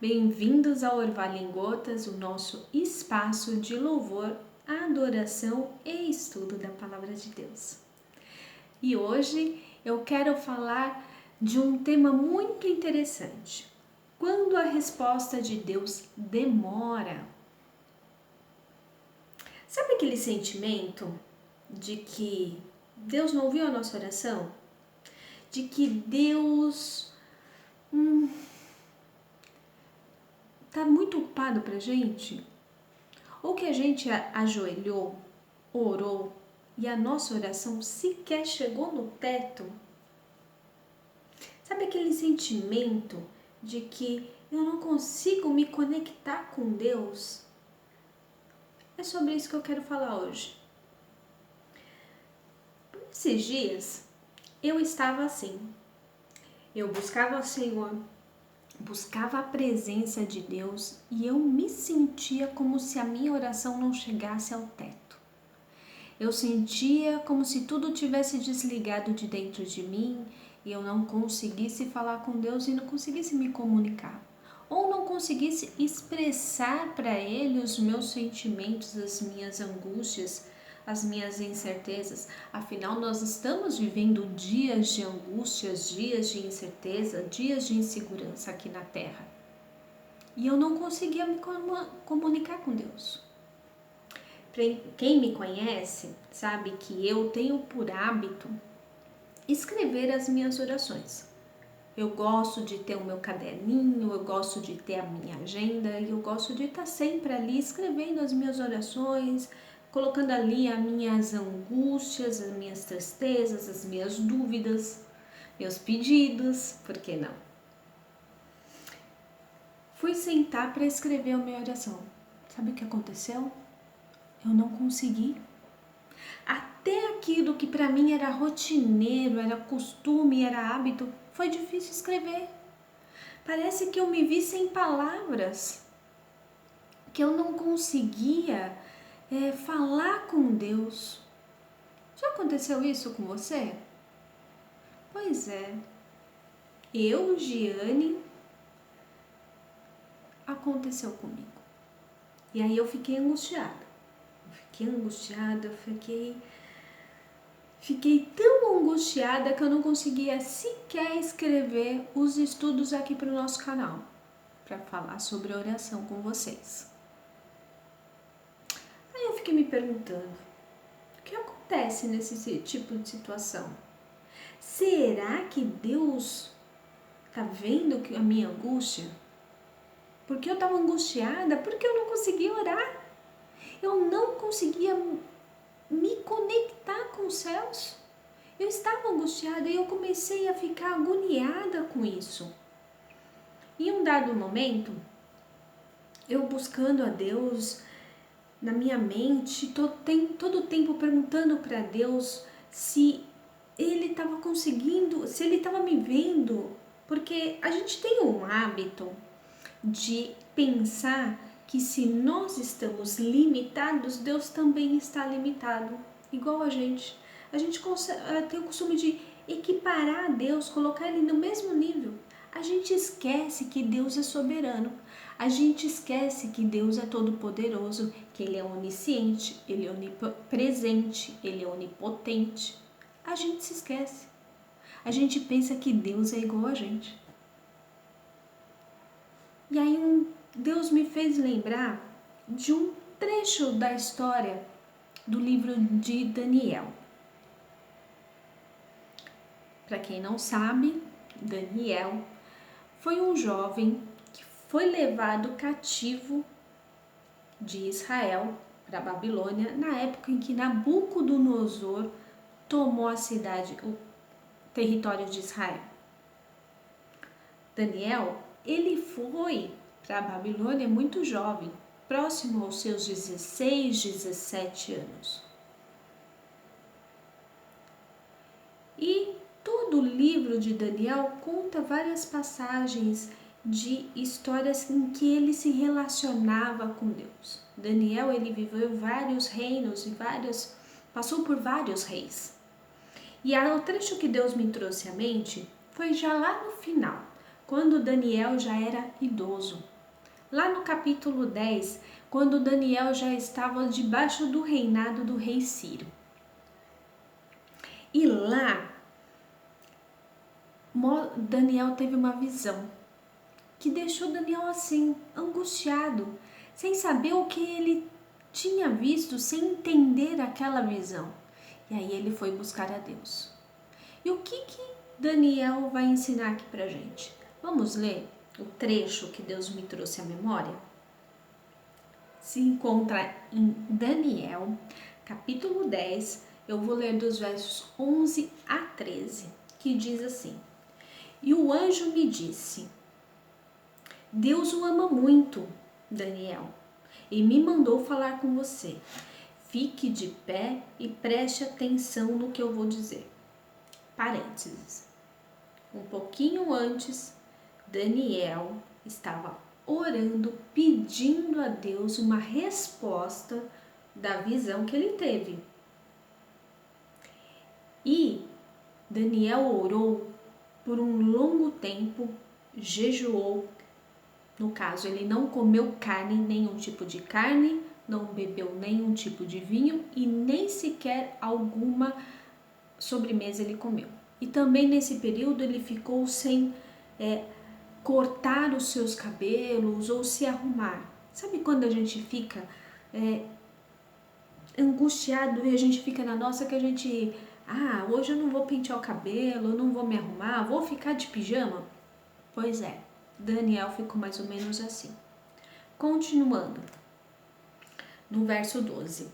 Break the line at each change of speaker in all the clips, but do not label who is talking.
Bem-vindos ao Orvalho em Gotas, o nosso espaço de louvor, adoração e estudo da Palavra de Deus. E hoje eu quero falar de um tema muito interessante. Quando a resposta de Deus demora. Sabe aquele sentimento de que Deus não ouviu a nossa oração? De que Deus tá muito ocupado pra gente? Ou que a gente ajoelhou, orou e a nossa oração sequer chegou no teto? Sabe aquele sentimento de que eu não consigo me conectar com Deus? É sobre isso que eu quero falar hoje. Por esses dias eu estava assim. Eu buscava o Senhor, buscava a presença de Deus e eu me sentia como se a minha oração não chegasse ao teto. Eu sentia como se tudo tivesse desligado de dentro de mim e eu não conseguisse falar com Deus e não conseguisse me comunicar. Ou não conseguisse expressar para Ele os meus sentimentos, as minhas angústias, as minhas incertezas. Afinal, nós estamos vivendo dias de angústias, dias de incerteza, dias de insegurança aqui na Terra. E eu não conseguia me comunicar com Deus. Quem me conhece sabe que eu tenho por hábito escrever as minhas orações. Eu gosto de ter o meu caderninho, eu gosto de ter a minha agenda e eu gosto de estar sempre ali escrevendo as minhas orações, colocando ali as minhas angústias, as minhas tristezas, as minhas dúvidas, meus pedidos, por que não? Fui sentar para escrever a minha oração. Sabe o que aconteceu? Eu não consegui. Até aquilo que para mim era rotineiro, era costume, era hábito, foi difícil escrever. Parece que eu me vi sem palavras, que eu não conseguia falar com Deus. Já aconteceu isso com você? Pois é, eu, Giane, aconteceu comigo. E aí eu fiquei angustiada. Fiquei tão angustiada que eu não conseguia sequer escrever os estudos aqui para o nosso canal, para falar sobre oração com vocês. Aí eu fiquei me perguntando, o que acontece nesse tipo de situação? Será que Deus está vendo a minha angústia? Porque eu estava angustiada, porque eu não conseguia orar. Eu não conseguia me conectar com os céus. Eu estava angustiada e eu comecei a ficar agoniada com isso. Em um dado momento, eu buscando a Deus na minha mente, todo o tempo perguntando para Deus se Ele estava conseguindo, se Ele estava me vendo, porque a gente tem um hábito de pensar que se nós estamos limitados, Deus também está limitado, igual a gente. A gente tem o costume de equiparar a Deus, colocar Ele no mesmo nível. A gente esquece que Deus é soberano. A gente esquece que Deus é todo-poderoso, que Ele é onisciente, Ele é onipresente, Ele é onipotente. A gente se esquece. A gente pensa que Deus é igual a gente. E aí Deus me fez lembrar de um trecho da história do livro de Daniel. Para quem não sabe, Daniel foi um jovem que foi levado cativo de Israel para a Babilônia na época em que Nabucodonosor tomou a cidade, o território de Israel. Daniel, ele foi para a Babilônia muito jovem, próximo aos seus 16, 17 anos. E todo o livro de Daniel conta várias passagens de histórias em que ele se relacionava com Deus. Daniel, ele viveu vários reinos e passou por vários reis. E o trecho que Deus me trouxe à mente foi já lá no final, quando Daniel já era idoso. Lá no capítulo 10, quando Daniel já estava debaixo do reinado do rei Ciro. E lá, Daniel teve uma visão que deixou Daniel assim, angustiado, sem saber o que ele tinha visto, sem entender aquela visão. E aí ele foi buscar a Deus. E o que Daniel vai ensinar aqui pra gente? Vamos ler o trecho que Deus me trouxe à memória? Se encontra em Daniel, capítulo 10, eu vou ler dos versos 11 a 13, que diz assim: E o anjo me disse: Deus o ama muito, Daniel, e me mandou falar com você. Fique de pé e preste atenção no que eu vou dizer. Parênteses. Um pouquinho antes, Daniel estava orando, pedindo a Deus uma resposta da visão que ele teve. E Daniel orou por um longo tempo, jejuou. No caso, ele não comeu carne, nenhum tipo de carne, não bebeu nenhum tipo de vinho e nem sequer alguma sobremesa ele comeu. E também nesse período ele ficou sem cortar os seus cabelos ou se arrumar. Sabe quando a gente fica angustiado e a gente fica na nossa que a gente... hoje eu não vou pentear o cabelo, eu não vou me arrumar, vou ficar de pijama? Pois é, Daniel ficou mais ou menos assim. Continuando, no verso 12,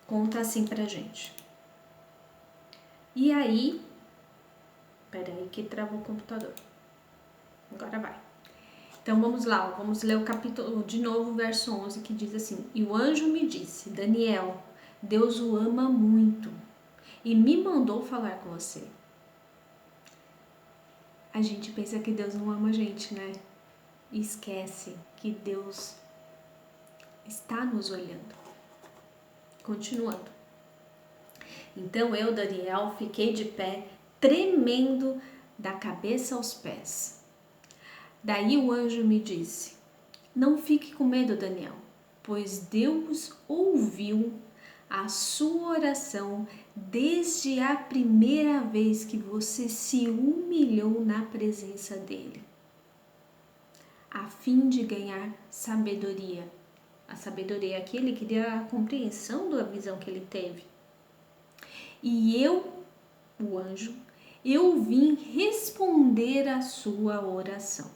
conta assim pra gente. E aí, peraí que travou o computador. Agora vai. Então vamos lá, vamos ler o capítulo de novo, verso 11, que diz assim: E o anjo me disse, Daniel, Deus o ama muito e me mandou falar com você. A gente pensa que Deus não ama a gente, né? E esquece que Deus está nos olhando. Continuando. Então eu, Daniel, fiquei de pé, tremendo da cabeça aos pés. Daí o anjo me disse: Não fique com medo, Daniel, pois Deus ouviu a sua oração desde a primeira vez que você se humilhou na presença dele, a fim de ganhar sabedoria. A sabedoria aqui, ele queria a compreensão da visão que ele teve. E eu, o anjo, eu vim responder a sua oração.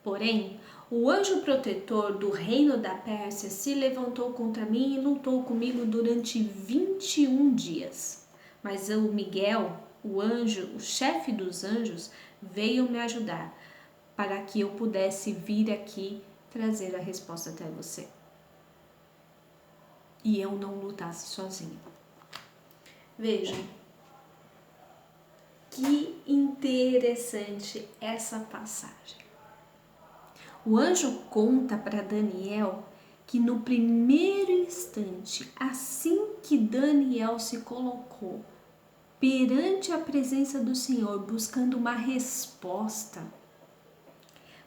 Porém, o anjo protetor do reino da Pérsia se levantou contra mim e lutou comigo durante 21 dias. Mas o Miguel, o anjo, o chefe dos anjos, veio me ajudar para que eu pudesse vir aqui trazer a resposta até você. E eu não lutasse sozinho. Vejam, que interessante essa passagem. O anjo conta para Daniel que no primeiro instante, assim que Daniel se colocou perante a presença do Senhor, buscando uma resposta,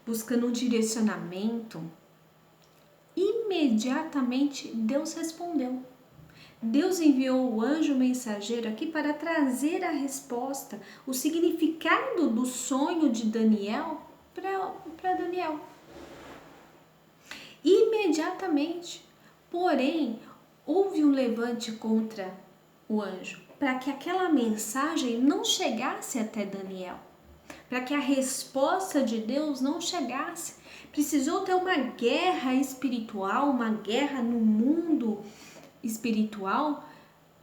buscando um direcionamento, imediatamente Deus respondeu. Deus enviou o anjo mensageiro aqui para trazer a resposta, o significado do sonho de Daniel para Daniel. Imediatamente. Porém, houve um levante contra o anjo, para que aquela mensagem não chegasse até Daniel, para que a resposta de Deus não chegasse. Precisou ter uma guerra espiritual, uma guerra no mundo espiritual,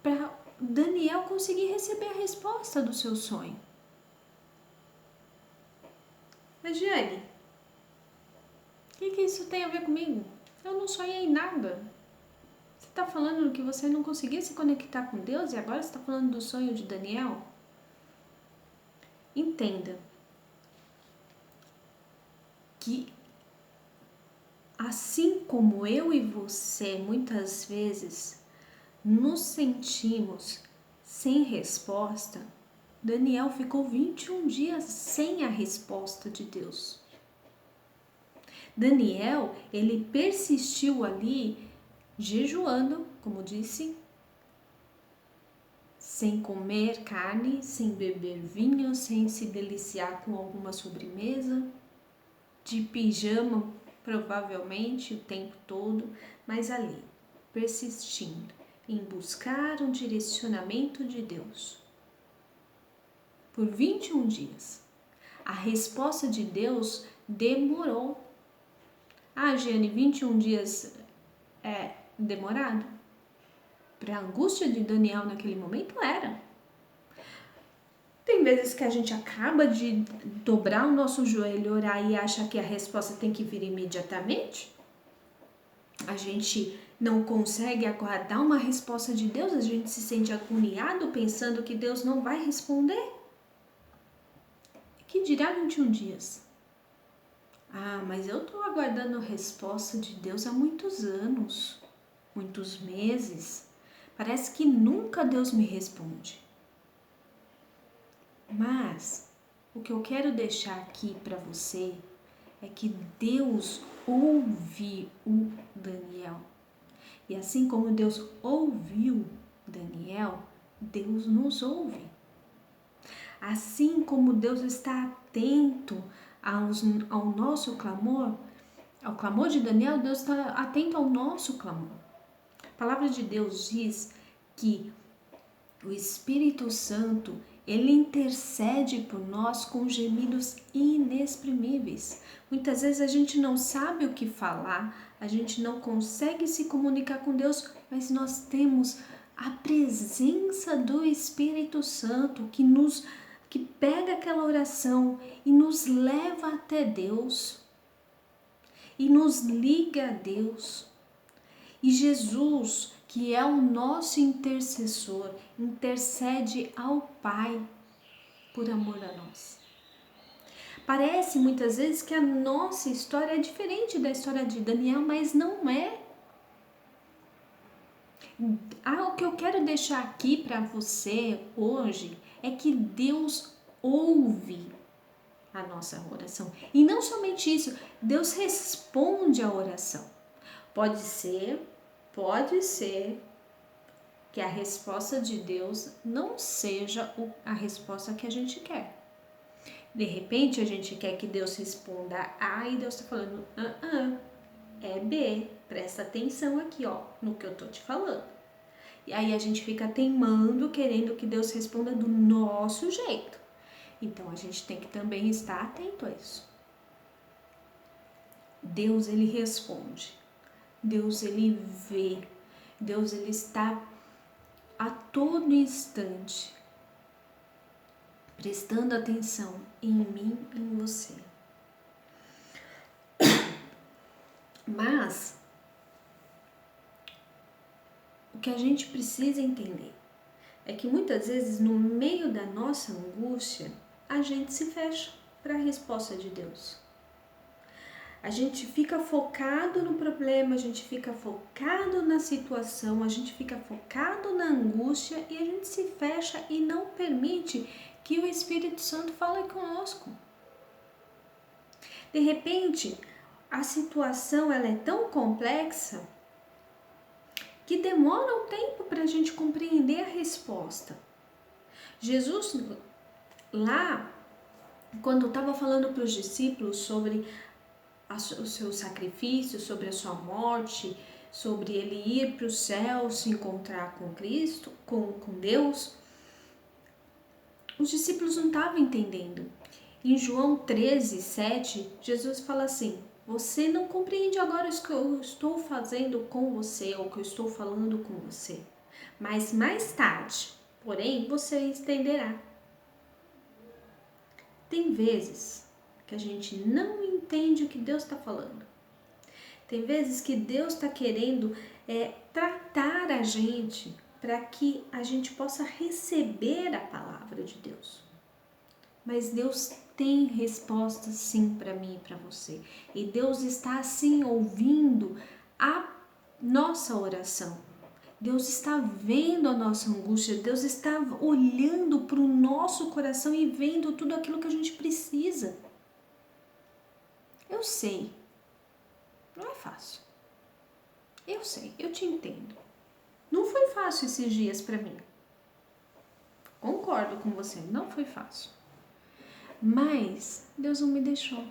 para Daniel conseguir receber a resposta do seu sonho. Mas, Giane, o que isso tem a ver comigo? Eu não sonhei nada. Você está falando que você não conseguia se conectar com Deus e agora você está falando do sonho de Daniel? Entenda que assim como eu e você muitas vezes nos sentimos sem resposta, Daniel ficou 21 dias sem a resposta de Deus. Daniel, ele persistiu ali, jejuando, como disse, sem comer carne, sem beber vinho, sem se deliciar com alguma sobremesa, de pijama, provavelmente, o tempo todo, mas ali, persistindo em buscar um direcionamento de Deus. Por 21 dias. A resposta de Deus demorou. Ah, Giane, 21 dias é demorado? Para a angústia de Daniel naquele momento era. Tem vezes que a gente acaba de dobrar o nosso joelho, orar e acha que a resposta tem que vir imediatamente. A gente não consegue aguardar uma resposta de Deus, a gente se sente agoniado pensando que Deus não vai responder. Que dirá 21 dias? Ah, mas eu estou aguardando a resposta de Deus há muitos anos, muitos meses. Parece que nunca Deus me responde. Mas o que eu quero deixar aqui para você é que Deus ouviu Daniel. E assim como Deus ouviu Daniel, Deus nos ouve. Assim como Deus está atento ao nosso clamor, ao clamor de Daniel, Deus está atento ao nosso clamor. A palavra de Deus diz que o Espírito Santo, ele intercede por nós com gemidos inexprimíveis. Muitas vezes a gente não sabe o que falar, a gente não consegue se comunicar com Deus, mas nós temos a presença do Espírito Santo que pega aquela oração e nos leva até Deus e nos liga a Deus. E Jesus, que é o nosso intercessor, intercede ao Pai por amor a nós. Parece muitas vezes que a nossa história é diferente da história de Daniel, mas não é. O que eu quero deixar aqui para você hoje é que Deus ouve a nossa oração. E não somente isso, Deus responde a oração. Pode ser que a resposta de Deus não seja a resposta que a gente quer. De repente a gente quer que Deus responda A e Deus está falando é B, presta atenção aqui no que eu tô te falando. E aí a gente fica teimando, querendo que Deus responda do nosso jeito. Então a gente tem que também estar atento a isso. Deus, ele responde. Deus, ele vê. Deus, ele está a todo instante prestando atenção em mim e em você. Mas o que a gente precisa entender é que muitas vezes no meio da nossa angústia a gente se fecha para a resposta de Deus. A gente fica focado no problema, a gente fica focado na situação, a gente fica focado na angústia e a gente se fecha e não permite que o Espírito Santo fale conosco. De repente, a situação ela é tão complexa que demora um tempo para a gente compreender a resposta. Jesus, lá, quando estava falando para os discípulos sobre o seu sacrifício, sobre a sua morte, sobre ele ir para o céu, se encontrar com Cristo, com Deus, os discípulos não estavam entendendo. Em João 13, 7, Jesus fala assim: você não compreende agora o que eu estou fazendo com você, ou o que eu estou falando com você, mas mais tarde, porém, você entenderá. Tem vezes que a gente não entende o que Deus está falando. Tem vezes que Deus está querendo tratar a gente para que a gente possa receber a palavra de Deus. Mas Deus tem resposta sim para mim e para você. E Deus está sim ouvindo a nossa oração. Deus está vendo a nossa angústia, Deus está olhando para o nosso coração e vendo tudo aquilo que a gente precisa. Eu sei, não é fácil. Eu sei, eu te entendo. Não foi fácil esses dias para mim. Concordo com você, não foi fácil. Mas Deus não me deixou.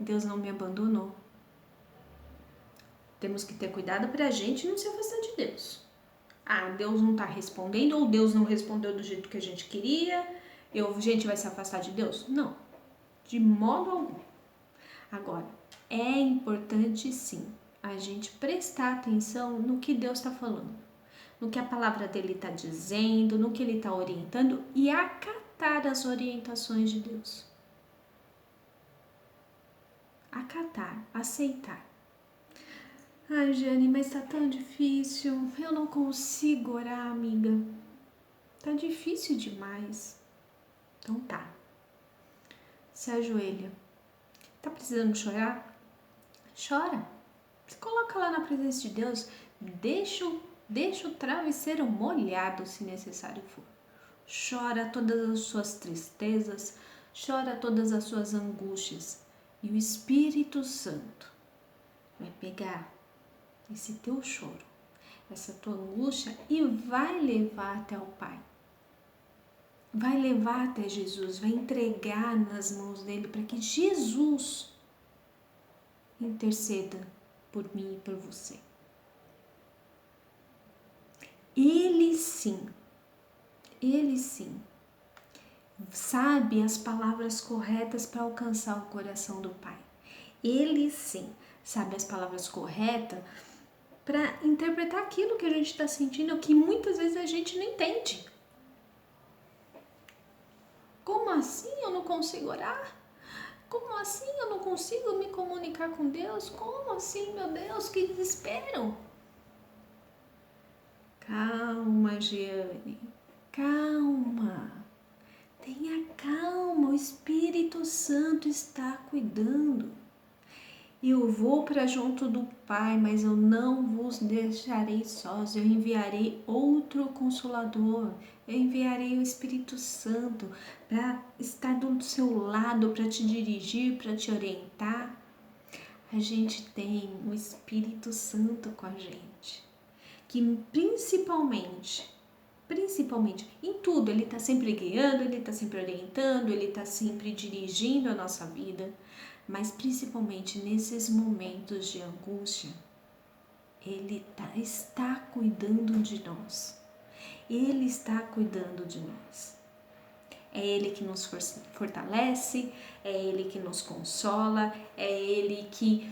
Deus não me abandonou. Temos que ter cuidado para a gente não se afastar de Deus. Ah, Deus não está respondendo, ou Deus não respondeu do jeito que a gente queria, a gente vai se afastar de Deus? Não, de modo algum. Agora, é importante sim a gente prestar atenção no que Deus está falando, no que a palavra dele está dizendo, no que ele está orientando e acatar as orientações de Deus. Acatar, aceitar. Ai, Jane, mas tá tão difícil, eu não consigo orar, amiga. Tá difícil demais. Então tá. Se ajoelha. Tá precisando chorar? Chora. Se coloca lá na presença de Deus. Deixa o travesseiro molhado, se necessário for. Chora todas as suas tristezas. Chora todas as suas angústias. E o Espírito Santo vai pegar esse teu choro, essa tua angústia e vai levar até o Pai. Vai levar até Jesus, vai entregar nas mãos dele para que Jesus interceda por mim e por você. Ele sim, sabe as palavras corretas para alcançar o coração do Pai. Ele sim sabe as palavras corretas para interpretar aquilo que a gente está sentindo, que muitas vezes a gente não entende. Como assim eu não consigo orar? Como assim eu não consigo me comunicar com Deus? Como assim, meu Deus, que desespero! Calma, Giane, calma. Tenha calma, o Espírito Santo está cuidando. Eu vou para junto do Pai, mas eu não vos deixarei sós. Eu enviarei outro Consolador. Eu enviarei o Espírito Santo para estar do seu lado, para te dirigir, para te orientar. A gente tem o Espírito Santo com a gente, que principalmente em tudo, ele está sempre guiando, ele está sempre orientando, ele está sempre dirigindo a nossa vida. Mas principalmente nesses momentos de angústia, ele está cuidando de nós. Ele está cuidando de nós. É Ele que nos fortalece, é Ele que nos consola, é Ele que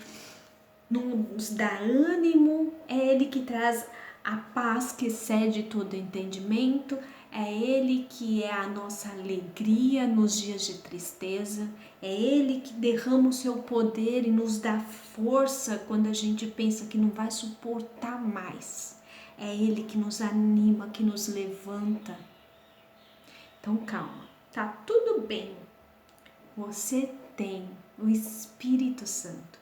nos dá ânimo, é Ele que traz a paz que excede todo entendimento, é Ele que é a nossa alegria nos dias de tristeza, é Ele que derrama o seu poder e nos dá força quando a gente pensa que não vai suportar mais. É Ele que nos anima, que nos levanta. Então calma, tá tudo bem. Você tem o Espírito Santo.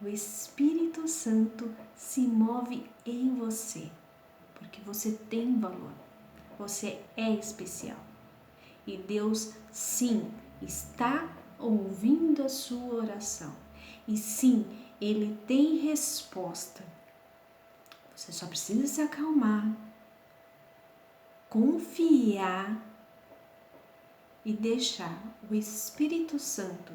O Espírito Santo se move em você, porque você tem valor. Você é especial. E Deus, sim, está ouvindo a sua oração. E sim, Ele tem resposta. Você só precisa se acalmar, confiar e deixar o Espírito Santo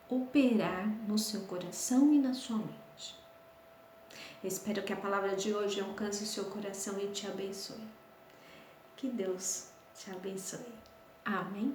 operar no seu coração e na sua mente. Eu espero que a palavra de hoje alcance o seu coração e te abençoe. Que Deus te abençoe. Amém?